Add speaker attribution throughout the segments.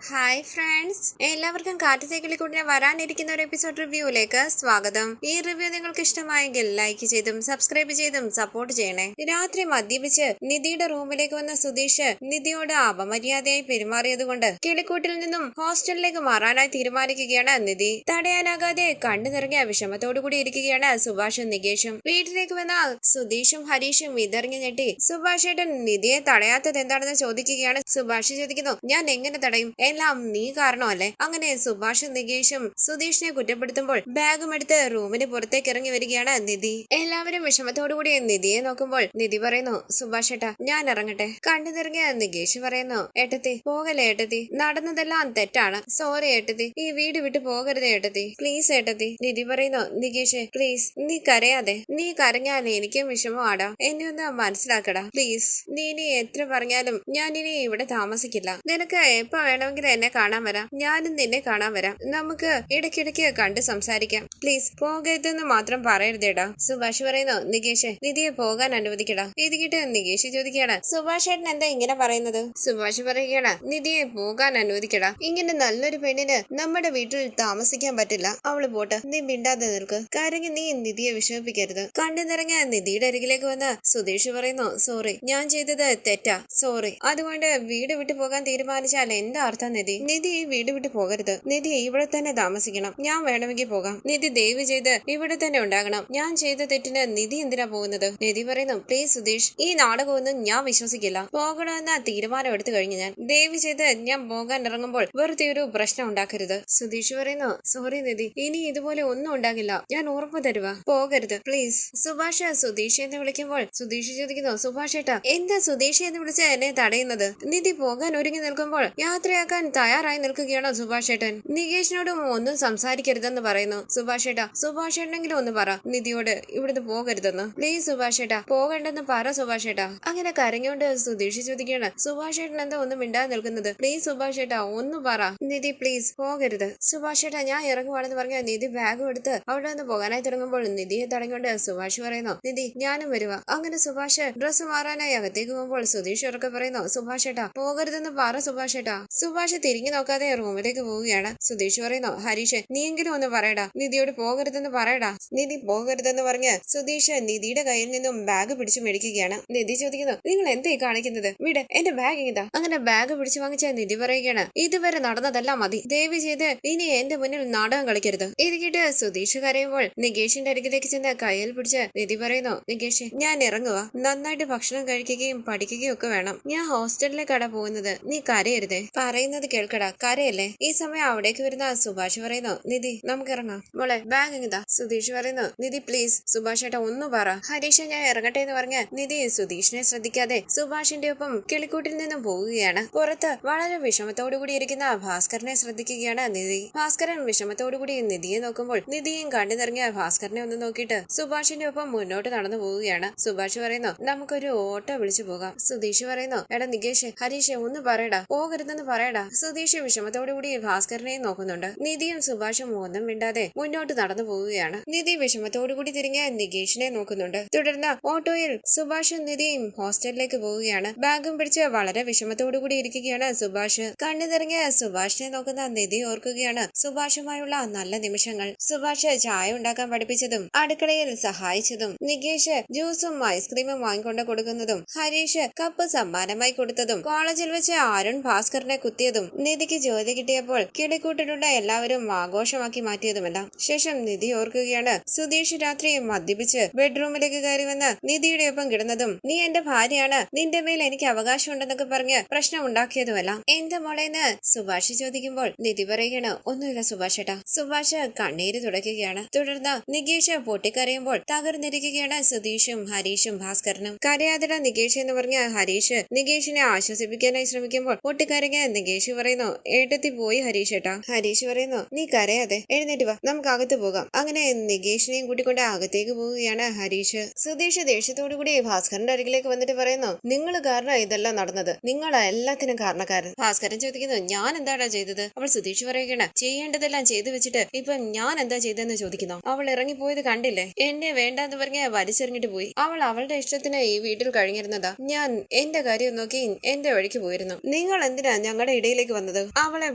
Speaker 1: Hi friends, എല്ലാവർക്കും കാട്ടുതേക്കിളിക്കൂട്ടിനെ വരാനിരിക്കുന്ന ഒരു എപ്പിസോഡ് റിവ്യൂയിലേക്ക് സ്വാഗതം. ഈ റിവ്യൂ നിങ്ങൾക്ക് ഇഷ്ടമായെങ്കിൽ ലൈക്ക് ചെയ്തും സബ്സ്ക്രൈബ് ചെയ്തും സപ്പോർട്ട് ചെയ്യണേ. രാത്രി മദ്യപിച്ച് നിധിയുടെ റൂമിലേക്ക് വന്ന സുധീഷ് നിധിയോട് അപമര്യാദയായി പെരുമാറിയതുകൊണ്ട് കിളിക്കൂട്ടിൽ നിന്നും ഹോസ്റ്റലിലേക്ക് മാറാനായി തീരുമാനിക്കുകയാണ് നിധി. തടയാനാകാതെ കണ്ണു നിറങ്ങിയ വിഷമത്തോടുകൂടി ഇരിക്കുകയാണ് സുഭാഷും നികേഷും. വീട്ടിലേക്ക് വന്ന സുധീഷും ഹരീഷും ഇതറിഞ്ഞു ഞെട്ടി സുഭാഷ് ഏട്ടൻ നിധിയെ തടയാത്തത് എന്താണെന്ന് ചോദിക്കുകയാണ്. സുഭാഷ് ചോദിക്കുന്നു, ഞാൻ എങ്ങനെ തടയും? എല്ലാം നീ കാരണമല്ലേ? അങ്ങനെ സുഭാഷും നികേഷും സുധീഷിനെ കുറ്റപ്പെടുത്തുമ്പോൾ ബാഗും എടുത്ത് റൂമിന് പുറത്തേക്ക് ഇറങ്ങി വരികയാണ് നിധി. എല്ലാവരും വിഷമത്തോടുകൂടി നിധിയെ നോക്കുമ്പോൾ നിധി പറയുന്നു, സുഭാഷ് ഏട്ടാ ഞാൻ ഇറങ്ങട്ടെ. കണ്ടു നിറങ്ങിയ നികേഷ് പറയുന്നു, ഏട്ടത്തി പോകല്ലേ ഏട്ടത്തി, നടന്നതെല്ലാം തെറ്റാണ്, സോറി ഏട്ടത്തി, ഈ വീട് വിട്ട് പോകരുത് ഏട്ടത്തി, പ്ലീസ് ഏട്ടത്തി. നിധി പറയുന്നു, നികേഷ് പ്ലീസ് നീ കരയാതെ, നീ കരഞ്ഞാൽ എനിക്കും വിഷമമാടാ, എന്നെ ഒന്ന് മനസ്സിലാക്കടാ പ്ലീസ്. നീ ഇനി എത്ര പറഞ്ഞാലും ഞാൻ ഇനി ഇവിടെ താമസിക്കില്ല, നിനക്ക് എപ്പോ വേണമെങ്കിലും എന്നെ കാണാൻ വരാം, ഞാനും നിന്നെ കാണാൻ വരാം, നമുക്ക് ഇടയ്ക്കിടയ്ക്ക് കണ്ട് സംസാരിക്കാം, പ്ലീസ് പോകരുതെന്ന് മാത്രം പറയരുതേടാ. സുഭാഷ് പറയുന്നു, നികേഷ് നിധിയെ പോകാൻ അനുവദിക്കടാ. ഇത് കേട്ട് നികേഷ് ചോദിക്കുകയാണ്, സുഭാഷ് ഏട്ടൻ എന്താ ഇങ്ങനെ പറയുന്നത്? സുഭാഷ് പറയുകയാണ്, നിധിയെ പോകാൻ അനുവദിക്കടാ, ഇങ്ങനെ നല്ലൊരു പെണ്ണിന് നമ്മുടെ വീട്ടിൽ താമസിക്കാൻ പറ്റില്ല, അവള് പോട്ടെ, നീ മിണ്ടാതെ നിൽക്ക്, കരങ്ങി നീ നിധിയെ വിഷമിപ്പിക്കരുത്. കണ്ടു നിറങ്ങിയ നിധിയുടെ അരികിലേക്ക് വന്ന് സുധീഷ് പറയുന്നു, സോറി ഞാൻ ചെയ്തത് തെറ്റാ, സോറി. അതുകൊണ്ട് വീട് വിട്ടു പോകാൻ തീരുമാനിച്ചാൽ എന്താ അർത്ഥം? നിധി ഈ വീട് വിട്ടു പോകരുത്, നിധി ഇവിടെ തന്നെ താമസിക്കണം, ഞാൻ വേണമെങ്കിൽ പോകാം, നിധി ദയവ് ചെയ്ത് ഇവിടെ തന്നെ ഉണ്ടാകണം, ഞാൻ ചെയ്ത തെറ്റിന് നിധി എന്തിനാ പോകുന്നത്? നിധി പറയുന്നു, പ്ലീസ് സുധീഷ്, ഈ നാടകമൊന്നും ഞാൻ വിശ്വസിക്കില്ല, പോകണമെന്ന തീരുമാനം എടുത്തു കഴിഞ്ഞു ഞാൻ, ദയവ് ചെയ്ത് ഞാൻ പോകാൻ ഇറങ്ങുമ്പോൾ വെറുതെ ഒരു പ്രശ്നം ഉണ്ടാക്കരുത്. സുധീഷ് പറയുന്നു, സോറി നിധി, ഇനി ഇതുപോലെ ഒന്നും ഉണ്ടാകില്ല, ഞാൻ ഉറപ്പ് തരുക, പോകരുത് പ്ലീസ്. സുഭാഷ് സുധീഷ് എന്ന് വിളിക്കുമ്പോൾ സുധീഷ് ചോദിക്കുന്നു, സുഭാഷ് ഏട്ടാ എന്താ സുധീഷ് എന്ന് വിളിച്ച് എന്നെ തടയുന്നത്? നിധി പോകാൻ ഒരുങ്ങി നിൽക്കുമ്പോൾ യാത്രയാക്കാൻ തയ്യാറായി നിൽക്കുകയാണോ സുഭാഷ് ഏട്ടൻ? നികേഷിനോടും ഒന്നും സംസാരിക്കരുതെന്ന് പറയുന്നു. സുഭാഷ് ഏട്ടാ, സുഭാഷ് ഏട്ടനെങ്കിലും ഒന്ന് പറ നിധിയോട് ഇവിടുന്ന് പോകരുതെന്ന്, പ്ലീസ് സുഭാഷ് ഏട്ടാ, പോകണ്ടെന്ന് പറ സുഭാഷ് ഏട്ടാ. അങ്ങനെ കരഞ്ഞോണ്ട് സുധീഷ് ചോദിക്കുകയാണ്, സുഭാഷ് ഏട്ടൻ എന്താ ഒന്നും മിണ്ടാതെ നിൽക്കുന്നത്? പ്ലീസ് സുഭാഷ് ഏട്ടാ ഒന്ന് പറ, നിധി പ്ലീസ് പോകരുത്. സുഭാഷ് ഏട്ടാ ഞാൻ ഇറങ്ങുവാണെന്ന് പറഞ്ഞ നിധി ബാഗും എടുത്ത് അവിടെ നിന്ന് പോകാനായി തുടങ്ങുമ്പോൾ നിധിയെ തടഞ്ഞുകൊണ്ട് സുഭാഷ് പറയുന്നു, നിധി ഞാനും വരുക. അങ്ങനെ സുഭാഷ് ഡ്രസ്സ് മാറാനായി അകത്തേക്ക് പോകുമ്പോൾ സുധീഷ് ഉറക്കെ പറയുന്നു, സുഭാഷ് ഏട്ടാ പോകരുതെന്ന് പറ സുഭാഷ് ഏട്ടാ. സുഭാഷ് തിരിഞ്ഞു നോക്കാതെ റൂമിലേക്ക് പോവുകയാണ്. സുധീഷ് പറയുന്നു, ഹരീഷ് നീയെങ്കിലും ഒന്ന് പറയടാ, നിധിയോട് പോകരുതെന്ന് പറയടാ. നിധി പോകരുതെന്ന് പറഞ്ഞ് സുധീഷ് നിധിയുടെ കയ്യിൽ നിന്നും ബാഗ് പിടിച്ചു മേടിക്കുകയാണ്. നിധി ചോദിക്കുന്നു, നിങ്ങൾ എന്തേ കാണിക്കുന്നത്? വിട്, എന്റെ ബാഗ് ഇതാ. അങ്ങനെ ബാഗ് പിടിച്ചു വാങ്ങിച്ച നിധി പറയുകയാണ്, ഇതുവരെ നടന്നതെല്ലാം മതി, ദയവ് ചെയ്ത് ഇനി എന്റെ മുന്നിൽ നാടകം കളിക്കരുത്. ഇത് കേട്ട് സുധീഷ് കരയുമ്പോൾ നികേഷിന്റെ അരികിലേക്ക് ചെന്ന് കയ്യിൽ പിടിച്ച് നിധി പറയുന്നു, നികേഷ് ഞാൻ ഇറങ്ങുക, നന്നായിട്ട് ഭക്ഷണം കഴിക്കുകയും പഠിക്കുകയും ഒക്കെ വേണം, ഞാൻ ഹോസ്റ്റലിലേക്കാണ് പോകുന്നത്, നീ കരയരുതേ, പറയുന്നത് കേൾക്കടാ, കരയല്ലേ. ഈ സമയം അവിടേക്ക് വരുന്ന സുഭാഷ് പറയുന്നു, നിധി നമുക്ക് ഇറങ്ങാം, മോളെ ബാഗ് ഇതാ. സുധീഷ് പറയുന്നു, നിധി പ്ലീസ് സുഭാഷ് ഏട്ടാ ഒന്ന് പറ. ഹരീഷ് ഞാൻ ഇറങ്ങട്ടെ എന്ന് പറഞ്ഞ് നിധി സുധീഷിനെ ശ്രദ്ധിക്കാതെ സുഭാഷിന്റെ ഒപ്പം കിളിക്കൂട്ടിൽ നിന്നും പോവുകയാണ്. പുറത്ത് വളരെ വിഷമത്തോടുകൂടി ഇരിക്കുന്ന ഭാസ്കരനെ ശ്രദ്ധിക്കുകയാണ് നിധി. ഭാസ്കരൻ വിഷമത്തോടുകൂടി നിധിയെ നോക്കുമ്പോൾ നിധിയും കണ്ടു നിറങ്ങിയ ഭാസ്കരനെ ഒന്ന് നോക്കിയിട്ട് സുഭാഷിന്റെ ഒപ്പം മുന്നോട്ട് നടന്നു പോവുകയാണ്. സുഭാഷ് പറയുന്നു, നമുക്കൊരു ഓട്ടോ വിളിച്ചു പോകാം. സുധീഷ് പറയുന്നു, എടാ നികേഷ് ഹരീഷ് ഒന്ന് പറയടാ, പോകരുതെന്ന് പറയടാ. സുധീഷ് വിഷമത്തോടുകൂടി ഭാസ്കരനെയും നോക്കുന്നുണ്ട്. നിധിയും സുഭാഷും ഒന്നും മിണ്ടാതെ മുന്നോട്ട് നടന്നു പോവുകയാണ്. നിധി വിഷമത്തോടുകൂടി തിരിഞ്ഞ് നികേഷിനെ നോക്കുന്നുണ്ട്. തുടർന്ന് ഓട്ടോയിൽ സുഭാഷും നിധിയും ഹോസ്റ്റലിലേക്ക് പോവുകയാണ്. ബാഗും പിടിച്ച് വളരെ വിഷമത്തോടുകൂടി ഇരിക്കുകയാണ് സുഭാഷ്. കണ്ണു നിറങ്ങിയ സുഭാഷിനെ നോക്കുന്ന നിധി ഓർക്കുകയാണ് സുഭാഷുമായുള്ള നല്ല നിമിഷങ്ങൾ. സുഭാഷ് ചായ ഉണ്ടാക്കാൻ പഠിപ്പിച്ചതും അടുക്കളയിൽ സഹായിച്ചതും, നികേഷ് ജ്യൂസും ഐസ്ക്രീമും വാങ്ങിക്കൊണ്ട് കൊടുക്കുന്നതും, ഹരീഷ് കപ്പ് സമ്മാനമായി കൊടുത്തതും, കോളേജിൽ വെച്ച് അരുൺ ഭാസ്കറിനെ കുത്തിയതും, നിധിക്ക് ജോലി കിട്ടിയപ്പോൾ കിളിക്കൂട്ടിലുള്ള എല്ലാവരും ആഘോഷമാക്കി മാറ്റിയതുമെല്ലാം. ശേഷം നിധി ഓർക്കുകയാണ് സുധീഷ് രാത്രി മദ്യപിച്ച് ബെഡ്റൂമിലേക്ക് കയറി വന്ന് നിധിയുടെ ഒപ്പം കിടന്നതും, നീ എന്റെ ഭാര്യയാണ്, നിന്റെ മേൽ എനിക്ക് അവകാശമുണ്ടെന്നൊക്കെ പറഞ്ഞ് പ്രശ്നം ഉണ്ടാക്കിയതുമെല്ലാം. എന്താ മോളേന്ന് സുഭാഷ് ചോദിക്കുമ്പോൾ നിധി പറയുകയാണ്, ഒന്നുമില്ല സുഭാഷ് ഏട്ടാ. സുഭാഷ് കണ്ണീര് തുടയ്ക്കുകയാണ്. തുടർന്ന് നികേഷ് പൊട്ടിക്കരയുമ്പോൾ തകർന്നിരിക്കുകയാണ് സുധീഷും ഹരീഷും ഭാസ്കരനും. കരയാതിട നികേഷ് എന്ന് പറഞ്ഞ ഹരീഷ് നികേഷിനെ ആശ്വസിപ്പിക്കാനായി ശ്രമിക്കുമ്പോൾ പൊട്ടിക്കരഞ്ഞ നികേഷ് പറയുന്നു, ഏട്ടത്തി പോയി ഹരീഷ് ഏട്ടാ. ഹരീഷ് പറയുന്നു, നീ കരയാതെ എഴുന്നേറ്റ് വാ, നമുക്ക് അകത്ത് പോകാം. അങ്ങനെ നികേഷിനെയും കൂട്ടിക്കൊണ്ട് അകത്തേക്ക് പോവുകയാണ് ഹരീഷ്. സുധീഷ് ദേഷ്യത്തോടു കൂടി ഭാസ്കരന്റെ അരികിലേക്ക് വന്നിട്ട് പറയുന്നു, നിങ്ങൾ കാരണം ഇതെല്ലാം നടന്നത്, നിങ്ങളാ എല്ലാത്തിനും കാരണക്കാരൻ. ഭാസ്കരൻ ചോദിക്കുന്നു, ഞാൻ എന്താടാ ചെയ്തത്? അപ്പോൾ സുധീഷ് പറയുകയാണ്, ചെയ്യേണ്ടതെല്ലാം ചെയ്തു വെച്ചിട്ട് ഇപ്പം ഞാൻ എന്താ ചെയ്തെന്ന് ചോദിക്കുന്നു. അവൾ ഇറങ്ങിപ്പോയത് കണ്ടില്ലേ? എന്നെ വേണ്ടാന്ന് പറഞ്ഞ വലിച്ചെറിഞ്ഞിട്ട് പോയി. അവൾ അവളുടെ ഇഷ്ടത്തിന് ഈ വീട്ടിൽ കഴിഞ്ഞിരുന്നതാ. ഞാൻ എന്റെ കാര്യം നോക്കി എന്റെ വഴിക്ക് പോയിരുന്നു. നിങ്ങൾ എന്തിനാ ഞങ്ങളുടെ ഇടയിൽ സിറ്റിയിലേക്ക് വന്നത്. അവളെ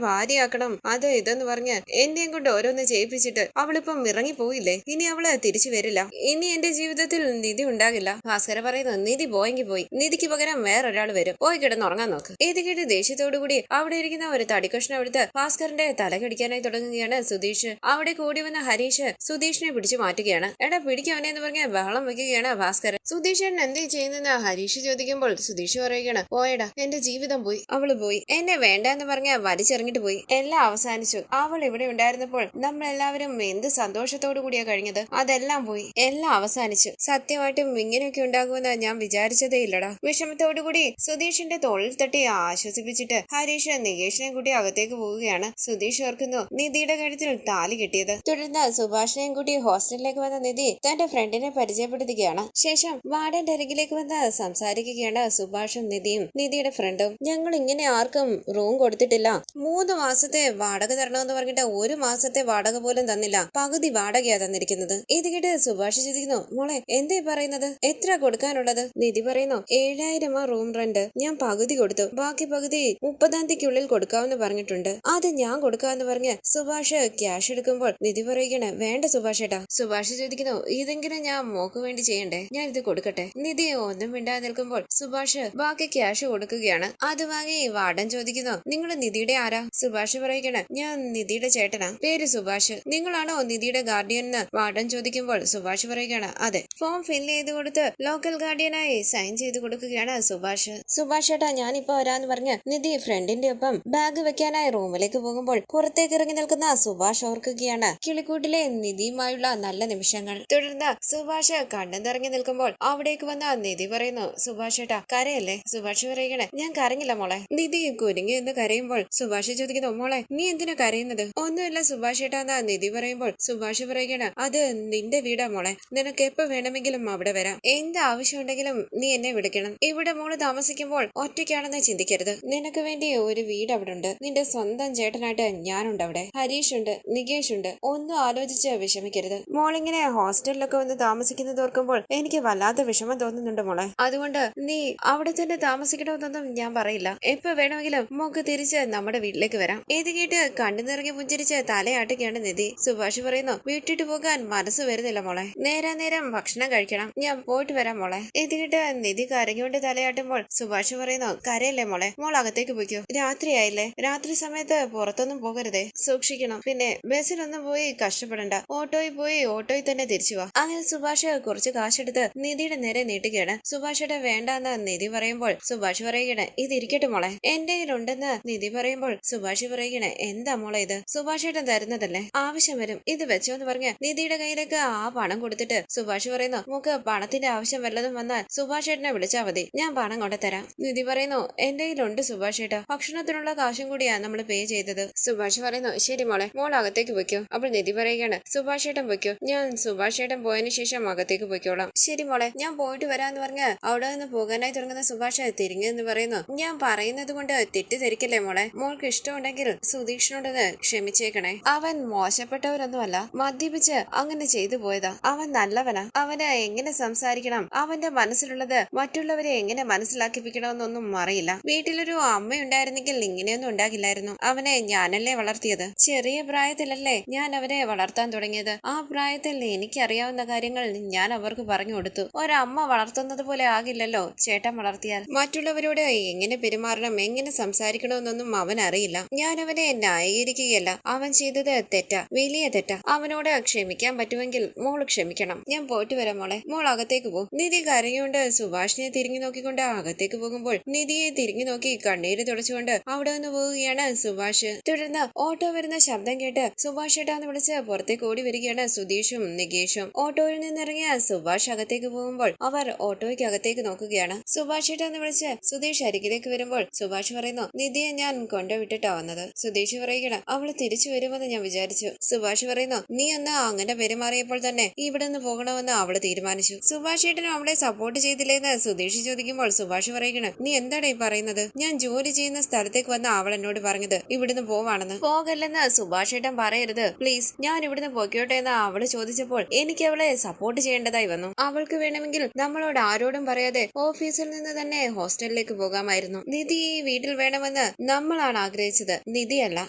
Speaker 1: ഭാര്യയാക്കണം അത് ഇതെന്ന് പറഞ്ഞ് എന്റെയും കൊണ്ട് ഓരോന്ന് ചെയ്യിപ്പിച്ചിട്ട് അവളിപ്പം ഇറങ്ങിപ്പോയില്ലേ. ഇനി അവള് തിരിച്ചു വരില്ല. ഇനി എന്റെ ജീവിതത്തിൽ നിധി ഉണ്ടാകില്ല. ഭാസ്കര പറയുന്നു, നിധി പോയെങ്കിൽ പോയി, നിധിക്ക് പകരം വേറൊരാൾ വരും, പോയി കിടന്നുറങ്ങാൻ നോക്ക്. ഇത് കേട്ട് ദേഷ്യത്തോടുകൂടി അവിടെ ഇരിക്കുന്ന ഒരു തടിക്കഷ്ണം എടുത്ത് ഭാസ്കറിന്റെ തല കടിക്കാനായി തുടങ്ങുകയാണ് സുധീഷ്. അവിടെ കൂടി വന്ന ഹരീഷ് സുധീഷിനെ പിടിച്ചു മാറ്റുകയാണ്. എടാ പിടിക്കവനെ എന്ന് പറഞ്ഞ് ബഹളം വെക്കുകയാണ് ഭാസ്കരൻ. സുധീഷൻ എന്തേ ചെയ്യുന്നെന്ന് ഹരീഷ് ചോദിക്കുമ്പോൾ സുധീഷ് പറയുകയാണ്, പോയടാ, എന്റെ ജീവിതം പോയി, അവള് പോയി, എന്നെ വേണ്ട എന്ന് പറഞ്ഞ വലിച്ചെറിഞ്ഞിട്ട് പോയി, എല്ലാം അവസാനിച്ചു. അവൾ ഇവിടെ ഉണ്ടായിരുന്നപ്പോൾ നമ്മളെല്ലാവരും എന്ത് സന്തോഷത്തോടു കൂടിയാ കഴിഞ്ഞത്, അതെല്ലാം പോയി, എല്ലാം അവസാനിച്ചു. സത്യമായിട്ടും ഇങ്ങനെയൊക്കെ ഉണ്ടാകുമെന്ന് ഞാൻ വിചാരിച്ചതേ ഇല്ലടാ. വിഷമത്തോടുകൂടി സുധീഷിന്റെ തോളിൽ തട്ടി ആശ്വസിപ്പിച്ചിട്ട് ഹരീഷ് നികേഷിനെ കൂട്ടി അകത്തേക്ക് പോവുകയാണ്. സുധീഷ് ഓർക്കുന്നു നിധിയുടെ കഴുത്തിൽ താലി കെട്ടിയത്. തുടർന്ന് സുഭാഷിനെയും കൂട്ടി ഹോസ്റ്റലിലേക്ക് വന്ന നിധി തന്റെ ഫ്രണ്ടിനെ പരിചയപ്പെടുത്തുകയാണ്. ശേഷം വാർഡന്റെ അരികിലേക്ക് വന്ന് സംസാരിക്കുകയാണ് സുഭാഷും നിധിയും. നിധിയുടെ ഫ്രണ്ടും, ഞങ്ങൾ ഇങ്ങനെ ആർക്കും റൂം കൊടുത്തിട്ടില്ല, 3 മാസത്തെ വാടക തരണമെന്ന് പറഞ്ഞിട്ട് 1 മാസത്തെ വാടക പോലും തന്നില്ല, പകുതി വാടകയാ തന്നിരിക്കുന്നത്. ഇത് കേട്ട് സുഭാഷ് ചോദിക്കുന്നു, മോളെ എന്തേ പറയുന്നത്, എത്ര കൊടുക്കാനുള്ളത്? നിധി പറയുന്നു, 7000 റൂം റെന്റ്, ഞാൻ പകുതി കൊടുത്തു, ബാക്കി പകുതി 30-ാം തീയതിക്കുള്ളിൽ കൊടുക്കാമെന്ന് പറഞ്ഞിട്ടുണ്ട്, അത് ഞാൻ കൊടുക്കാമെന്ന് പറഞ്ഞ് സുഭാഷ് ക്യാഷ് എടുക്കുമ്പോൾ നിധി പറയുകയാണ്, വേണ്ട സുഭാഷ് ഏട്ടാ. സുഭാഷ് ചോദിക്കുന്നു, ഇതെങ്കിലും ഞാൻ മോക്ക് വേണ്ടി ചെയ്യണ്ടേ, ഞാൻ ഇത് കൊടുക്കട്ടെ. നിധി ഒന്നും മിണ്ടാതെ നിൽക്കുമ്പോൾ സുഭാഷ് ബാക്കി ക്യാഷ് കൊടുക്കുകയാണ്. അത് വാങ്ങി വാർഡൻ ചോദിക്കുന്നു, നിങ്ങൾ നിധിയുടെ ആരാ? സുഭാഷ് പറയുകയാണ്, ഞാൻ നിധിയുടെ ചേട്ടനാ, പേര് സുഭാഷ്, നിങ്ങളാണോ നിധിയുടെ ഗാർഡിയൻ എന്ന് വാർഡൻ ചോദിക്കുമ്പോൾ സുഭാഷ് പറയുകയാണ്, അതെ. ഫോം ഫില്ല് ചെയ്ത് കൊടുത്ത് ലോക്കൽ ഗാർഡിയനായി സൈൻ ചെയ്ത് കൊടുക്കുകയാണ് സുഭാഷ്. സുഭാഷ് ഏട്ടാ ഞാനിപ്പോ വരാന്ന് പറഞ്ഞ് നിധി ഫ്രണ്ടിന്റെ ഒപ്പം ബാഗ് വെക്കാനായി റൂമിലേക്ക് പോകുമ്പോൾ പുറത്തേക്ക് ഇറങ്ങി നിൽക്കുന്ന സുഭാഷ് ഓർക്കുകയാണ് കിളിക്കൂട്ടിലെ നിധിയുമായുള്ള നല്ല നിമിഷങ്ങൾ. തുടർന്ന് സുഭാഷ് കണ്ണും നിറങ്ങി നിൽക്കുമ്പോൾ അവിടേക്ക് വന്ന നിധി പറയുന്നു, സുഭാഷ് ഏട്ടാ കരയല്ലേ? സുഭാഷ് പറയുകയാണ്, ഞാൻ കരഞ്ഞില്ല മോളെ. നിധി കുരുങ്ങി എന്ന് കരയുമ്പോൾ സുഭാഷ് ചോദിക്കുന്നു, മോളെ നീ എന്തിനാ കരയുന്നത്? ഒന്നുമില്ല സുഭാഷ് ഏട്ടാ എന്ന് നിധി പറയുമ്പോൾ സുഭാഷ് പറയുകയാണ്, അത് നിന്റെ വീടാ മോളെ, നിനക്ക് എപ്പോ വേണമെങ്കിലും അവിടെ വരാം, എന്ത് ആവശ്യമുണ്ടെങ്കിലും നീ എന്നെ വിളിക്കണം. ഇവിടെ മോള് താമസിക്കുമ്പോൾ ഒറ്റയ്ക്കാണെന്ന് ചിന്തിക്കരുത്, നിനക്ക് വേണ്ടി ഒരു വീട് അവിടെ ഉണ്ട്, നിന്റെ സ്വന്തം ചേട്ടനായിട്ട് ഞാനുണ്ട് അവിടെ, ഹരീഷ് ഉണ്ട്, നികേഷ് ഉണ്ട്, ഒന്നും ആലോചിച്ച് വിഷമിക്കരുത്. മോളിങ്ങനെ ഹോസ്റ്റലിലൊക്കെ വന്ന് താമസിക്കുന്നത് ഓർക്കുമ്പോൾ എനിക്ക് വല്ലാത്ത വിഷമം തോന്നുന്നുണ്ട് മോളെ, അതുകൊണ്ട് നീ അവിടെ തന്നെ താമസിക്കണമെന്നൊന്നും ഞാൻ പറയില്ല, എപ്പോ വേണമെങ്കിലും മോക്ക് തിരിച്ച് നമ്മുടെ വീട്ടിലേക്ക് വരാം. ഇത് കേട്ട് കണ്ണു നിറങ്ങി പുഞ്ചിരിച്ച് തലയാട്ടുകയാണ് നിധി. സുഭാഷ് പറയുന്നു, വീട്ടിട്ട് പോകാൻ മനസ്സ് വരുന്നില്ല മോളെ, നേരം ഭക്ഷണം കഴിക്കണം, ഞാൻ പോയിട്ട് വരാം മോളെ. ഇത് കേട്ട് നിധി കരഞ്ഞുകൊണ്ട് തലയാട്ടുമ്പോൾ സുഭാഷ് പറയുന്നു, കരയല്ലേ മോളെ, മോൾ അകത്തേക്ക് പോയിക്കോ, രാത്രിയായില്ലേ, രാത്രി സമയത്ത് പുറത്തൊന്നും പോകരുതേ, സൂക്ഷിക്കണം, പിന്നെ ബസ്സിലൊന്നും പോയി കഷ്ടപ്പെടണ്ട, ഓട്ടോയിൽ പോയി ഓട്ടോയിൽ തന്നെ തിരിച്ചു വാ. അങ്ങനെ സുഭാഷ് കുറച്ച് കാശെടുത്ത് നിധിയുടെ നേരെ നീട്ടുകയാണ്. സുഭാഷയുടെ വേണ്ടെന്ന് നിധി പറയുമ്പോൾ സുഭാഷ് പറയുകയാണ്, ഇത് ഇരിക്കട്ടെ മോളെ, എന്റെ കയ്യിലുണ്ടെന്ന് നിധി പറയുമ്പോൾ സുഭാഷ് പറയുകയാണ്, എന്താ മോളെ ഇത്? സുഭാഷേട്ടൻ തരുന്നതല്ലേ, ആവശ്യം വരും, ഇത് വെച്ചോന്ന് പറഞ്ഞ് നിധിയുടെ കയ്യിലേക്ക് ആ പണം കൊടുത്തിട്ട് സുഭാഷ് പറയുന്നു, മോക്ക് പണത്തിന്റെ ആവശ്യം വല്ലതും വന്നാൽ സുഭാഷേട്ടനെ വിളിച്ചാൽ മതി, ഞാൻ പണം കൊണ്ടുതരാം. നിധി പറയുന്നു, എന്റെ കയ്യിലുണ്ട് സുഭാഷേട്ടാ, ഭക്ഷണത്തിനുള്ള കാശും കൂടിയാ നമ്മൾ പേ ചെയ്തത്. സുഭാഷ് പറയുന്നു, ശരി മോളെ, മോൾ അകത്തേക്ക് പൊയ്ക്കോ. അപ്പോൾ നിധി പറയുകയാണ്, സുഭാഷേട്ടൻ പൊയ്ക്കോ, ഞാൻ സുഭാഷേട്ടൻ പോയതിനു ശേഷം അകത്തേക്ക് പൊയ്ക്കോളാം. ശരി മോളെ, ഞാൻ പോയിട്ട് വരാന്ന് പറഞ്ഞ് അവിടെ നിന്ന് പോകാനായി തുടങ്ങുന്ന സുഭാഷ് തിരിഞ്ഞു എന്ന് പറയുന്നു, ഞാൻ പറയുന്നത് കൊണ്ട് തെറ്റിദ്ധരിക്കല്ലേ മോളെ, മോൾക്ക് ഇഷ്ടമുണ്ടെങ്കിൽ സുധീഷിനോടൊന്ന് ക്ഷമിച്ചേക്കണേ, അവൻ മോശപ്പെട്ടവരൊന്നുമല്ല, മദ്യപിച്ച് അങ്ങനെ ചെയ്തു പോയതാ, അവൻ നല്ലവനാ, അവന് എങ്ങനെ സംസാരിക്കണം, അവന്റെ മനസ്സിലുള്ളത് മറ്റുള്ളവരെ എങ്ങനെ മനസ്സിലാക്കിപ്പിക്കണമെന്നൊന്നും അറിയില്ല. വീട്ടിലൊരു അമ്മയുണ്ടായിരുന്നെങ്കിൽ ഇങ്ങനെയൊന്നും ഉണ്ടാകില്ലായിരുന്നു, അവനെ ഞാനല്ലേ വളർത്തിയത്, ചെറിയ പ്രായത്തിലല്ലേ ഞാൻ അവരെ വളർത്താൻ തുടങ്ങിയത്, ആ പ്രായത്തിൽ എനിക്കറിയാവുന്ന കാര്യങ്ങൾ ഞാൻ അവർക്ക് പറഞ്ഞു കൊടുത്തു. ഒരമ്മ വളർത്തുന്നത് പോലെ ആകില്ലല്ലോ ചേട്ടൻ വളർത്തിയാൽ. മറ്റുള്ളവരോട് എങ്ങനെ പെരുമാറണം, എങ്ങനെ സംസാരിക്കണമെന്നൊന്നും അവൻ അറിയില്ല. ഞാൻ അവനെ ന്യായീകരിക്കുകയല്ല, അവൻ ചെയ്തത് തെറ്റാ, വലിയ തെറ്റാ, അവനോട് ക്ഷമിക്കാൻ പറ്റുമെങ്കിൽ മോൾ ക്ഷമിക്കണം. ഞാൻ പോയിട്ട് വരാം മോളെ, മോൾ അകത്തേക്ക് പോ. നിധി കരഞ്ഞുകൊണ്ട് സുഭാഷിനെ തിരിഞ്ഞു നോക്കിക്കൊണ്ട് അകത്തേക്ക് പോകുമ്പോൾ നിധിയെ തിരിഞ്ഞു നോക്കി കണ്ണീര് തുടച്ചുകൊണ്ട് അവിടെ നിന്ന് പോവുകയാണ് സുഭാഷ്. തുടർന്ന് ഓട്ടോ വരുന്ന ശബ്ദം കേട്ട് സുഭാഷ് ഏട്ടാന്ന് വിളിച്ച് പുറത്തേക്ക് ഓടി വരികയാണ് സുധീഷും നികേഷും. ഓട്ടോയിൽ നിന്നിറങ്ങിയ സുഭാഷ് അകത്തേക്ക് പോകുമ്പോൾ അവർ ഓട്ടോയ്ക്ക് അകത്തേക്ക് നോക്കുകയാണ്. സുഭാഷ് ഏട്ടാന്ന് വിളിച്ച് സുധീഷ് അരികിലേക്ക് വരുമ്പോൾ സുഭാഷ് പറയുന്നു, നിധിയെ ഞാൻ കൊണ്ടുവിട്ടിട്ടാ വന്നത്. സുധീഷ് പറയുകയാണ്, അവള് തിരിച്ചു വരുമെന്ന് ഞാൻ വിചാരിച്ചു. സുഭാഷ് പറയുന്നു, നീ ഒന്ന് അങ്ങനെ പെരുമാറിയപ്പോൾ തന്നെ ഇവിടെ നിന്ന് പോകണമെന്ന് അവള് തീരുമാനിച്ചു. സുഭാഷ് ഏട്ടനും അവളെ സപ്പോർട്ട് ചെയ്തില്ലേന്ന് സുധീഷ് ചോദിക്കുമ്പോൾ സുഭാഷ് പറയുകയാണ്, നീ എന്താണ് ഈ പറയുന്നത്? ഞാൻ ജോലി ചെയ്യുന്ന സ്ഥലത്തേക്ക് വന്ന അവൾ എന്നോട് പറഞ്ഞത് ഇവിടുന്ന് പോവാണെന്ന്. പോകല്ലെന്ന് സുഭാഷ് ഏട്ടൻ പറയരുത് പ്ലീസ്, ഞാൻ ഇവിടുന്ന് പൊയ്ക്കോട്ടെ എന്ന് അവള് ചോദിച്ചപ്പോൾ എനിക്ക് അവളെ സപ്പോർട്ട് ചെയ്യേണ്ടതായി വന്നു. അവൾക്ക് വേണമെങ്കിൽ നമ്മളോട് ആരോടും പറയാതെ ഓഫീസിൽ നിന്ന് തന്നെ ഹോസ്റ്റലിലേക്ക് പോകാമായിരുന്നു. നിധി ഈ വീട്ടിൽ വേണമെന്ന് പോകണമെന്ന് നമ്മളാണ് ആഗ്രഹിച്ചത്, നിധിയല്ല.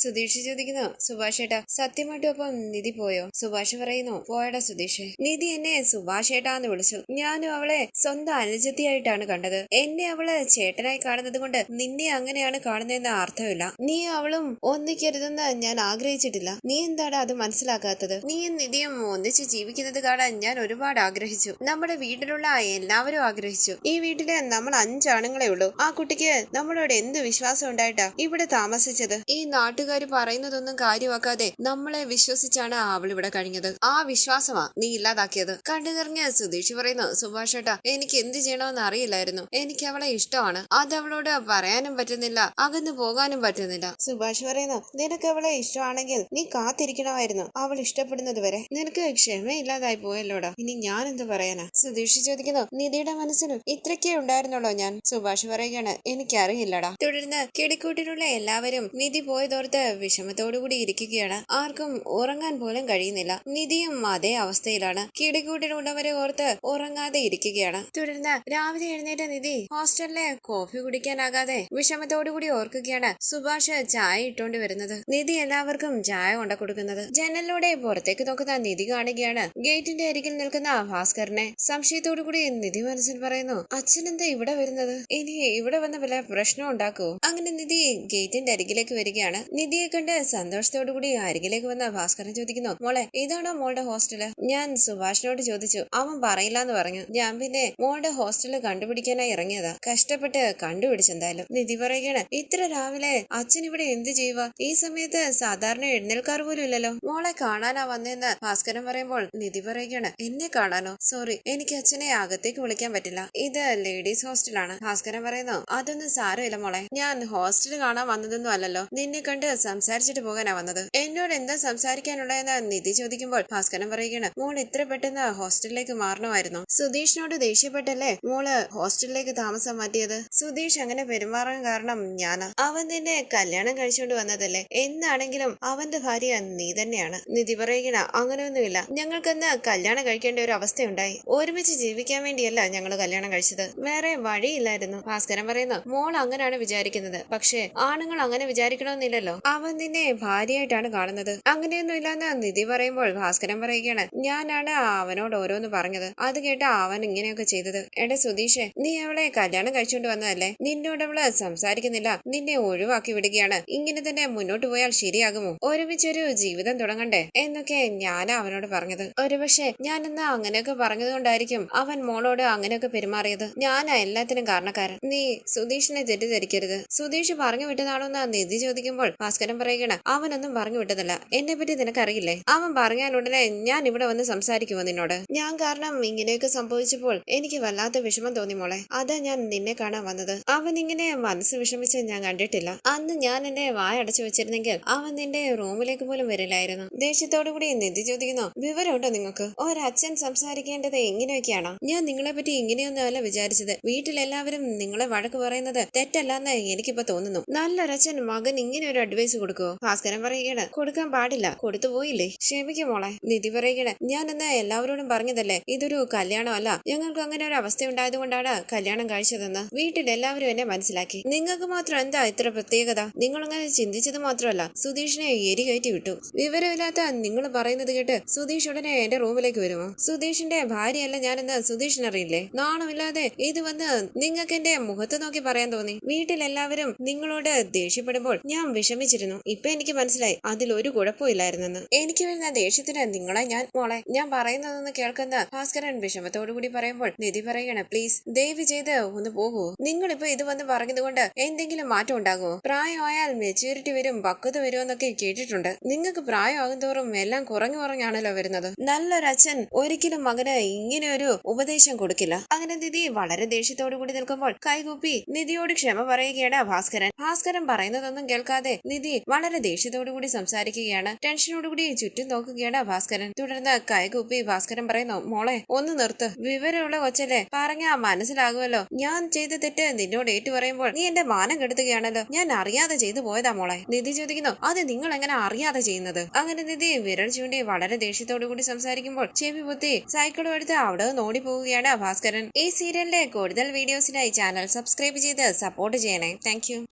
Speaker 1: സുധീഷ് ചോദിക്കുന്നു, സുഭാഷ് ഏട്ടാ സത്യമായിട്ടും അപ്പം നിധി പോയോ? സുഭാഷ് പറയുന്നു, പോയടാ സുധീഷ്. നിധി എന്നെ സുഭാഷ് ഏട്ടാന്ന് വിളിച്ചു. ഞാനും അവളെ സ്വന്തം അനുജത്തിയായിട്ടാണ് കണ്ടത്. എന്നെ അവള് ചേട്ടനായി കാണുന്നത് കൊണ്ട് നിന്നെ അങ്ങനെയാണ് കാണുന്നതെന്ന് അർത്ഥമില്ല. നീ അവളും ഒന്നിക്കരുതെന്ന് ഞാൻ ആഗ്രഹിച്ചിട്ടില്ല. നീ എന്താടാ അത് മനസ്സിലാക്കാത്തത്? നീയും നിധിയും ഒന്നിച്ച് ജീവിക്കുന്നത് കാണാൻ ഞാൻ ഒരുപാട് ആഗ്രഹിച്ചു. നമ്മുടെ വീട്ടിലുള്ള എല്ലാവരും ആഗ്രഹിച്ചു. ഈ വീട്ടില് നമ്മൾ 5 ആണുങ്ങളെ ഉള്ളൂ. ആ കുട്ടിക്ക് നമ്മളോട് എന്ത് വിശ്വാസം ഉണ്ടായിട്ടാ ഇവിടെ താമസിച്ചത്? ഈ നാട്ടുകാർ പറയുന്നതൊന്നും കാര്യമാക്കാതെ നമ്മളെ വിശ്വസിച്ചാണ് അവൾ ഇവിടെ കഴിഞ്ഞത്. ആ വിശ്വാസമാ നീ ഇല്ലാതാക്കിയത്. കണ്ടുകറിഞ്ഞ സുധീഷ് പറയുന്നു, സുഭാഷ് ഏട്ടാ എനിക്ക് എന്ത് ചെയ്യണമെന്ന് അറിയില്ലായിരുന്നു. എനിക്ക് അവളെ ഇഷ്ടമാണ്. അത് അവളോട് പറയാനും പറ്റുന്നില്ല, അകന്നു പോകാനും പറ്റുന്നില്ല. സുഭാഷ് പറയുന്നു, നിനക്ക് അവളെ ഇഷ്ടമാണെങ്കിൽ നീ കാത്തിരിക്കണമായിരുന്നു അവൾ ഇഷ്ടപ്പെടുന്നത് വരെ. നിനക്ക് ക്ഷമയില്ലാതായി പോയല്ലോടാ. ഇനി ഞാൻ എന്ത് പറയാനാ? സുധീഷ് ചോദിക്കുന്നു, നിധിയുടെ മനസ്സിൽ ഇത്രയ്ക്കേ ഉണ്ടായിരുന്നുള്ളോ ഞാൻ? സുഭാഷ് പറയുകയാണ്, എനിക്കറിയില്ലടാ. തുടർന്ന് കിളിക്കൂട്ടിലുള്ള എല്ലാവരും നിധി പോയതോർത്ത് വിഷമത്തോടുകൂടി ഇരിക്കുകയാണ്. ആർക്കും ഉറങ്ങാൻ പോലും കഴിയുന്നില്ല. നിധിയും അതേ അവസ്ഥയിലാണ്. കിളിക്കൂട്ടിലുള്ളവരെ ഓർത്ത് ഉറങ്ങാതെ ഇരിക്കുകയാണ്. തുടർന്ന് രാവിലെ എഴുന്നേറ്റ നിധി ഹോസ്റ്റലിലെ കോഫി കുടിക്കാനാകാതെ വിഷമത്തോടുകൂടി ഓർക്കുകയാണ് സുഭാഷ് ചായ ഇട്ടോണ്ട് വരുന്നത്. നിധി എല്ലാവർക്കും ചായ കൊണ്ട കൊടുക്കുന്നത്. ജനലിലൂടെ പുറത്തേക്ക് നോക്കുന്ന നിധി കാണുകയാണ് ഗേറ്റിന്റെ അരികിൽ നിൽക്കുന്ന ഭാസ്കരനെ. സംശയത്തോടു കൂടി നിധി മനസ്സിൽ പറയുന്നു, അച്ഛൻ എന്താ ഇവിടെ വരുന്നത്? ഇനി ഇവിടെ വന്ന വല്ല പ്രശ്നം ഉണ്ടാക്കുവോ? അങ്ങനെ നിധി ഗേറ്റിന്റെ അരികിലേക്ക് വരികയാണ്. നിധിയെ കണ്ട് സന്തോഷത്തോടു കൂടി അരികിലേക്ക് വന്ന ഭാസ്കരൻ ചോദിക്കുന്നു, മോളെ ഇതാണോ മോളുടെ ഹോസ്റ്റല്? ഞാൻ സുഭാഷിനോട് ചോദിച്ചു, അവൻ പറയില്ലാന്ന് പറഞ്ഞു. ഞാൻ പിന്നെ മോളുടെ ഹോസ്റ്റല് കണ്ടുപിടിക്കാനായി ഇറങ്ങിയതാ. കഷ്ടപ്പെട്ട് കണ്ടുപിടിച്ചെന്തായാലും. നിധി പറയുകയാണ്, ഇത്ര രാവിലെ അച്ഛൻ ഇവിടെ എന്ത് ചെയ്യുക? ഈ സമയത്ത് സാധാരണ എഴുന്നേൽക്കാർ പോലും ഇല്ലല്ലോ. മോളെ കാണാനാ വന്നേന്ന് ഭാസ്കരൻ പറയുമ്പോൾ നിധി പറയുകയാണ്, എന്നെ കാണാനോ? സോറി, എനിക്ക് അച്ഛനെ അകത്തേക്ക് വിളിക്കാൻ പറ്റില്ല. ഇത് ലേഡീസ് ഹോസ്റ്റലാണ്. ഭാസ്കരൻ പറയുന്നു, അതൊന്നും സാരമില്ല മോളെ. ഞാൻ ഹോസ്റ്റൽ കാണാൻ വന്നതൊന്നും അല്ലല്ലോ. നിന്നെ കണ്ട് സംസാരിച്ചിട്ട് പോകാനാ വന്നത്. എന്നോട് എന്താ സംസാരിക്കാനുള്ളതെന്ന് നിധി ചോദിക്കുമ്പോൾ ഭാസ്കരൻ പറയുകയാണ്, മോൾ ഇത്ര പെട്ടെന്ന് ഹോസ്റ്റലിലേക്ക് മാറണമായിരുന്നു. സുധീഷിനോട് ദേഷ്യപ്പെട്ടല്ലേ മോള് ഹോസ്റ്റലിലേക്ക് താമസം മാറ്റിയത്? സുധീഷ് അങ്ങനെ പെരുമാറാൻ കാരണം ഞാനാ. അവൻ നിന്നെ കല്യാണം കഴിച്ചുകൊണ്ട് വന്നതല്ലേ? എന്നാണെങ്കിലും അവന്റെ ഭാര്യ നീ തന്നെയാണ്. നിധി പറയുകണ, അങ്ങനെയൊന്നുമില്ല. ഞങ്ങൾക്കെന്ന് കല്യാണം കഴിക്കേണ്ട ഒരു അവസ്ഥയുണ്ടായി. ഒരുമിച്ച് ജീവിക്കാൻ വേണ്ടിയല്ല ഞങ്ങൾ കല്യാണം കഴിച്ചത്. വേറെ വഴിയില്ലായിരുന്നു. ഭാസ്കരൻ പറയുന്നു, മോൾ അങ്ങനെയാണ് വിചാരിക്കുന്നത്. പക്ഷേ ആണുങ്ങൾ അങ്ങനെ വിചാരിക്കണമെന്നില്ലല്ലോ. അവൻ നിന്നെ ഭാര്യയായിട്ടാണ് കാണുന്നത്. അങ്ങനെയൊന്നും ഇല്ലാന്ന് നിധി പറയുമ്പോൾ ഭാസ്കരൻ പറയുകയാണ്, ഞാനാണ് അവനോട് ഓരോന്ന് പറഞ്ഞത്. അത് കേട്ട അവൻ ഇങ്ങനെയൊക്കെ ചെയ്തത്. എടാ സുധീഷേ, നീ അവളെ കല്യാണം കഴിച്ചോണ്ട് വന്നതല്ലേ? നിന്നോട് അവള് സംസാരിക്കുന്നില്ല, നിന്നെ ഒഴിവാക്കി വിടുകയാണ്. ഇങ്ങനെ തന്നെ മുന്നോട്ട് പോയാൽ ശരിയാകുമോ? ഒരുമിച്ചൊരു ജീവിതം തുടങ്ങണ്ടേ എന്നൊക്കെ ഞാനാ അവനോട് പറഞ്ഞത്. ഒരുപക്ഷെ ഞാൻ എന്നാ അങ്ങനെയൊക്കെ പറഞ്ഞത് കൊണ്ടായിരിക്കും അവൻ മോളോട് അങ്ങനെയൊക്കെ പെരുമാറിയത്. ഞാനാ എല്ലാത്തിനും കാരണക്കാരൻ. നീ സുധീഷിനെ തെറ്റിദ്ധരിക്കരുത്. സുധീഷ് പറഞ്ഞു വിട്ടതാണോന്ന് നിധി ചോദിക്കുമ്പോൾ ഭാസ്കരൻ പറയുകയാണ്, അവനൊന്നും പറഞ്ഞു വിട്ടതല്ല. എന്നെ പറ്റി നിനക്കറിയില്ലേ? അവൻ പറഞ്ഞാലുടനെ ഞാൻ ഇവിടെ വന്ന് സംസാരിക്കുമോ നിന്നോട്? ഞാൻ കാരണം ഇങ്ങനെയൊക്കെ സംഭവിച്ചപ്പോൾ എനിക്ക് വല്ലാത്ത വിഷമം തോന്നി മോളെ. അതാ ഞാൻ നിന്നെ കാണാൻ വന്നത്. അവൻ ഇങ്ങനെ മനസ്സ് വിഷമിച്ച് ഞാൻ കണ്ടിട്ടില്ല. അന്ന് ഞാൻ എന്റെ വായടച്ചു വെച്ചിരുന്നെങ്കിൽ അവൻ നിന്റെ റൂമിലേക്ക് പോലും വരില്ലായിരുന്നു. ദേഷ്യത്തോടു കൂടി നിധി ചോദിക്കുന്നു, വിവരമുണ്ടോ നിങ്ങൾക്ക്? ഒരച്ഛൻ സംസാരിക്കേണ്ടത് എങ്ങനെയൊക്കെയാണോ? ഞാൻ നിങ്ങളെ പറ്റി ഇങ്ങനെയൊന്നും അല്ല വിചാരിച്ചത്. വീട്ടിലെല്ലാവരും നിങ്ങളെ വഴക്ക് പറയുന്നത് തെറ്റല്ലെന്ന് എനിക്കിപ്പോ തോന്നുന്നു. നല്ലൊരച്ഛൻ മകൻ ഇങ്ങനെ ഒരു അഡ്വൈസ് കൊടുക്കുവോ? ഭാസ്കരൻ പറയുകയാണ്, കൊടുക്കാൻ പാടില്ല. കൊടുത്തു പോയില്ലേ? ക്ഷമിക്കും മോളെ. നിധി പറയുകയാണ്, ഞാൻ എന്നാ എല്ലാവരോടും പറഞ്ഞതല്ലേ ഇതൊരു കല്യാണമല്ല, ഞങ്ങൾക്ക് അങ്ങനെ ഒരു അവസ്ഥ ഉണ്ടായത് കൊണ്ടാണ് കല്യാണം കഴിച്ചതെന്ന്. വീട്ടിലെല്ലാവരും എന്നെ മനസ്സിലാക്കി. നിങ്ങൾക്ക് മാത്രം എന്താ ഇത്ര പ്രത്യേകത? നിങ്ങൾ അങ്ങനെ ചിന്തിച്ചത് മാത്രമല്ല സുധീഷിനെ എരി കയറ്റി വിട്ടു. വിവരമില്ലാത്ത നിങ്ങൾ പറയുന്നത് കേട്ട് സുധീഷ് ഉടനെ എന്റെ റൂമിലേക്ക് വരുമോ? സുധീഷിന്റെ ഭാര്യയല്ല ഞാനെന്ന് സുധീഷിനറിയില്ലേ? നാണമില്ലാതെ ഇത് വന്ന് നിങ്ങൾക്ക് എന്റെ മുഖത്ത് നോക്കി പറയാൻ തോന്നി. വീട്ടിലെല്ലാവരും നിങ്ങളോട് ദേഷ്യപ്പെടുമ്പോൾ ഞാൻ വിഷമിച്ചിരുന്നു. ഇപ്പൊ എനിക്ക് മനസ്സിലായി അതിൽ ഒരു കുഴപ്പമില്ലായിരുന്നെന്ന്. എനിക്ക് വരുന്ന ദേഷ്യത്തിന് നിങ്ങളെ മോളെ ഞാൻ പറയുന്നതൊന്ന് കേൾക്കുന്ന ഭാസ്കരൻ വിഷമത്തോടുകൂടി പറയുമ്പോൾ നിധി പറയണം, പ്ലീസ് ദയവ് ചെയ്ത് ഒന്ന് പോകൂ. നിങ്ങളിപ്പോ ഇത് വന്ന് പറഞ്ഞതുകൊണ്ട് എന്തെങ്കിലും മാറ്റം ഉണ്ടാകുമോ? പ്രായമായാൽ മെച്യൂരിറ്റി വരും, പക്വത വരും എന്നൊക്കെ കേട്ടിട്ടുണ്ട്. നിങ്ങൾക്ക് പ്രായമാകും തോറും എല്ലാം കുറഞ്ഞാണല്ലോ വരുന്നത്. നല്ലൊരച്ഛൻ ഒരിക്കലും മകന് ഇങ്ങനെ ഒരു ഉപദേശം കൊടുക്കില്ല. അങ്ങനെ നിധി വളരെ ദേഷ്യത്തോടു കൂടി നിൽക്കുമ്പോൾ കൈകൂപ്പി നിധിയോട് ക്ഷമ പറയുകയാണ് ഭാസ്കരൻ. ഭാസ്കരൻ പറയുന്നതൊന്നും കേൾക്കാതെ നിധി വളരെ ദേഷ്യത്തോടു കൂടി സംസാരിക്കുകയാണ്. ടെൻഷനോടുകൂടി ചുറ്റും നോക്കുകയാണ് ഭാസ്കരൻ. തുടർന്ന് കൈകൂപ്പി ഭാസ്കരൻ പറയുന്നു, മോളെ ഒന്ന് നിർത്ത്. വിവരമുള്ള കൊച്ചല്ലേ, പറഞ്ഞാ മനസ്സിലാകുമല്ലോ. ഞാൻ ചെയ്ത തെറ്റ് നിന്നോട് ഏറ്റു പറയുമ്പോൾ നീ എന്റെ മാനം കെടുത്തുകയാണല്ലോ. ഞാൻ അറിയാതെ ചെയ്തു പോയതാ മോളെ. നിധി ചോദിക്കുന്നു, അത് നിങ്ങൾ എങ്ങനെ അറിയാതെ ചെയ്യുന്നത്? അങ്ങനെ നിധി വിരൽ ചൂണ്ടി വളരെ ദേഷ്യത്തോടു കൂടി സംസാരിക്കുമ്പോൾ ചെവി പൊത്തി സൈക്കിളും എടുത്ത് അവിടെ നോടി പോവുകയാണ് ഭാസ്കരൻ. ഈ സീരിയലിന്റെ കൂടുതൽ വീഡിയോസിനായി ചാനൽ സബ്സ്ക്രൈബ് ചെയ്ത് സപ്പോർട്ട് ചെയ്യണേ. താങ്ക്